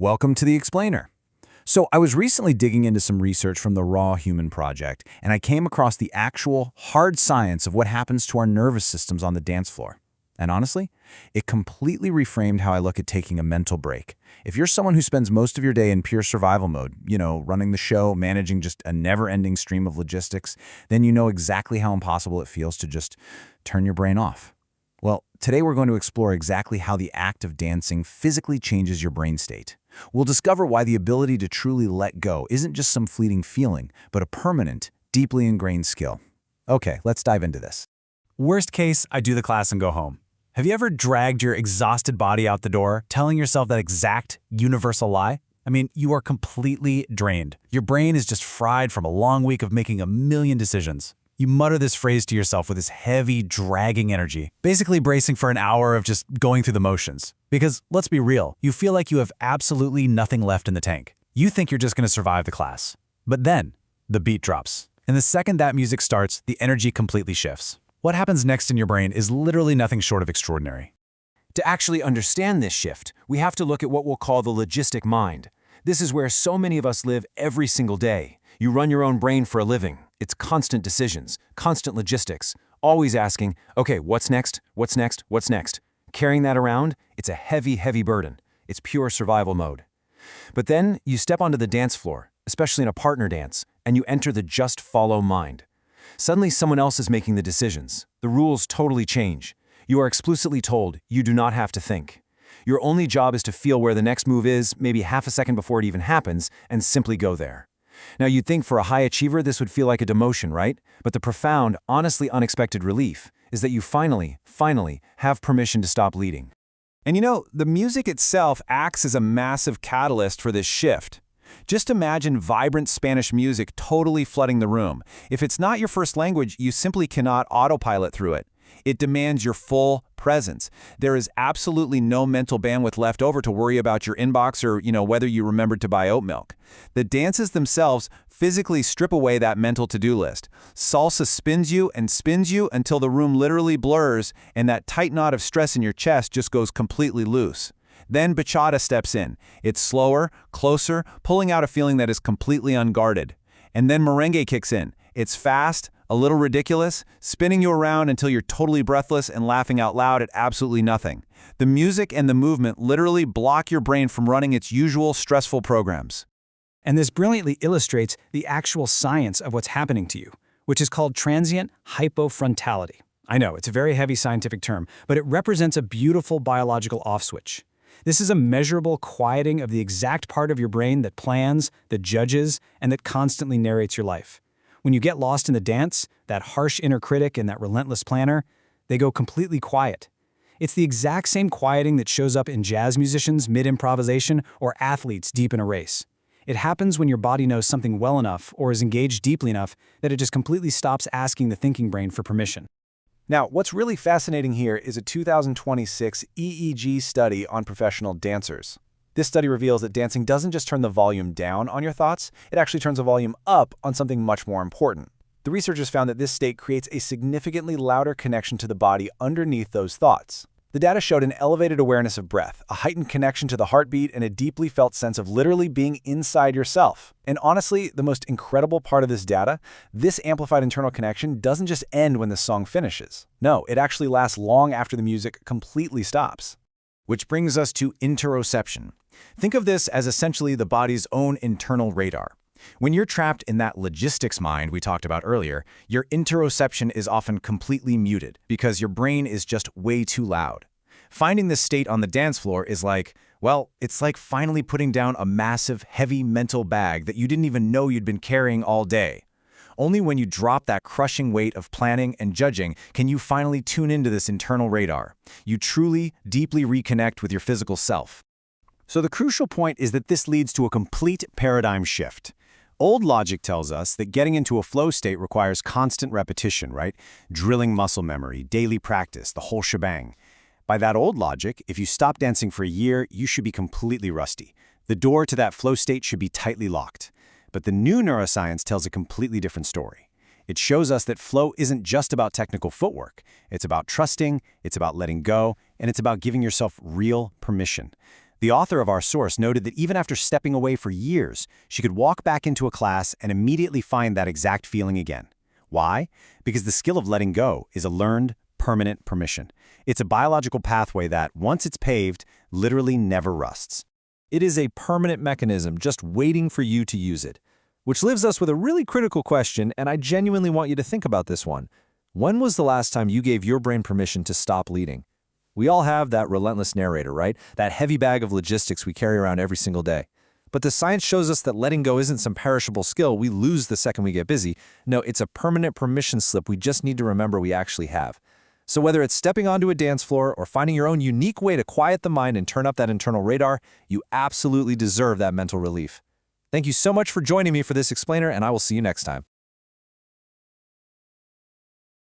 Welcome to the Explainer. So I was recently digging into some research from the Raw Human Project, and I came across the actual hard science of what happens to our nervous systems on the dance floor. And honestly, it completely reframed how I look at taking a mental break. If you're someone who spends most of your day in pure survival mode, running the show, managing just a never-ending stream of logistics, then you know exactly how impossible it feels to just turn your brain off. Well, today we're going to explore exactly how the act of dancing physically changes your brain state. We'll discover why the ability to truly let go isn't just some fleeting feeling, but a permanent, deeply ingrained skill. Okay, let's dive into this. Worst case, I do the class and go home. Have you ever dragged your exhausted body out the door, telling yourself that exact universal lie? I mean, you are completely drained. Your brain is just fried from a long week of making a million decisions. You mutter this phrase to yourself with this heavy, dragging energy, basically bracing for an hour of just going through the motions. Because, let's be real, you feel like you have absolutely nothing left in the tank. You think you're just going to survive the class. But then, the beat drops. And the second that music starts, the energy completely shifts. What happens next in your brain is literally nothing short of extraordinary. To actually understand this shift, we have to look at what we'll call the logistic mind. This is where so many of us live every single day. You run your own brain for a living. It's constant decisions, constant logistics, always asking, okay, what's next? What's next? What's next? Carrying that around, it's a heavy, heavy burden. It's pure survival mode. But then you step onto the dance floor, especially in a partner dance, and you enter the just follow mind. Suddenly someone else is making the decisions. The rules totally change. You are explicitly told you do not have to think. Your only job is to feel where the next move is, maybe half a second before it even happens, and simply go there. Now, you'd think for a high achiever this would feel like a demotion, right? But the profound, honestly unexpected relief is that you finally have permission to stop leading. And the music itself acts as a massive catalyst for this shift. Just imagine vibrant Spanish music totally flooding the room. If it's not your first language, you simply cannot autopilot through it. It demands your full presence. There is absolutely no mental bandwidth left over to worry about your inbox or, whether you remembered to buy oat milk. The dances themselves physically strip away that mental to-do list. Salsa spins you until the room literally blurs and that tight knot of stress in your chest just goes completely loose. Then bachata steps in. It's slower, closer, pulling out a feeling that is completely unguarded. And then merengue kicks in. It's fast, a little ridiculous, spinning you around until you're totally breathless and laughing out loud at absolutely nothing. The music and the movement literally block your brain from running its usual stressful programs. And this brilliantly illustrates the actual science of what's happening to you, which is called transient hypofrontality. I know, it's a very heavy scientific term, but it represents a beautiful biological off-switch. This is a measurable quieting of the exact part of your brain that plans, that judges, and that constantly narrates your life. When you get lost in the dance, that harsh inner critic and that relentless planner, they go completely quiet. It's the exact same quieting that shows up in jazz musicians mid-improvisation or athletes deep in a race. It happens when your body knows something well enough or is engaged deeply enough that it just completely stops asking the thinking brain for permission. Now, what's really fascinating here is a 2026 EEG study on professional dancers. This study reveals that dancing doesn't just turn the volume down on your thoughts, it actually turns the volume up on something much more important. The researchers found that this state creates a significantly louder connection to the body underneath those thoughts. The data showed an elevated awareness of breath, a heightened connection to the heartbeat, and a deeply felt sense of literally being inside yourself. And honestly, the most incredible part of this data, this amplified internal connection doesn't just end when the song finishes. No, it actually lasts long after the music completely stops. Which brings us to interoception. Think of this as essentially the body's own internal radar. When you're trapped in that logistics mind we talked about earlier, your interoception is often completely muted because your brain is just way too loud. Finding this state on the dance floor is it's like finally putting down a massive, heavy mental bag that you didn't even know you'd been carrying all day. Only when you drop that crushing weight of planning and judging can you finally tune into this internal radar. You truly, deeply reconnect with your physical self. So the crucial point is that this leads to a complete paradigm shift. Old logic tells us that getting into a flow state requires constant repetition, right? Drilling muscle memory, daily practice, the whole shebang. By that old logic, if you stop dancing for a year, you should be completely rusty. The door to that flow state should be tightly locked. But the new neuroscience tells a completely different story. It shows us that flow isn't just about technical footwork. It's about trusting, it's about letting go, and it's about giving yourself real permission. The author of our source noted that even after stepping away for years, she could walk back into a class and immediately find that exact feeling again. Why? Because the skill of letting go is a learned, permanent permission. It's a biological pathway that, once it's paved, literally never rusts. It is a permanent mechanism just waiting for you to use it. Which leaves us with a really critical question, and I genuinely want you to think about this one. When was the last time you gave your brain permission to stop leading? We all have that relentless narrator, right? That heavy bag of logistics we carry around every single day. But the science shows us that letting go isn't some perishable skill we lose the second we get busy. No, it's a permanent permission slip we just need to remember we actually have. So whether it's stepping onto a dance floor or finding your own unique way to quiet the mind and turn up that internal radar, you absolutely deserve that mental relief. Thank you so much for joining me for this explainer, and I will see you next time.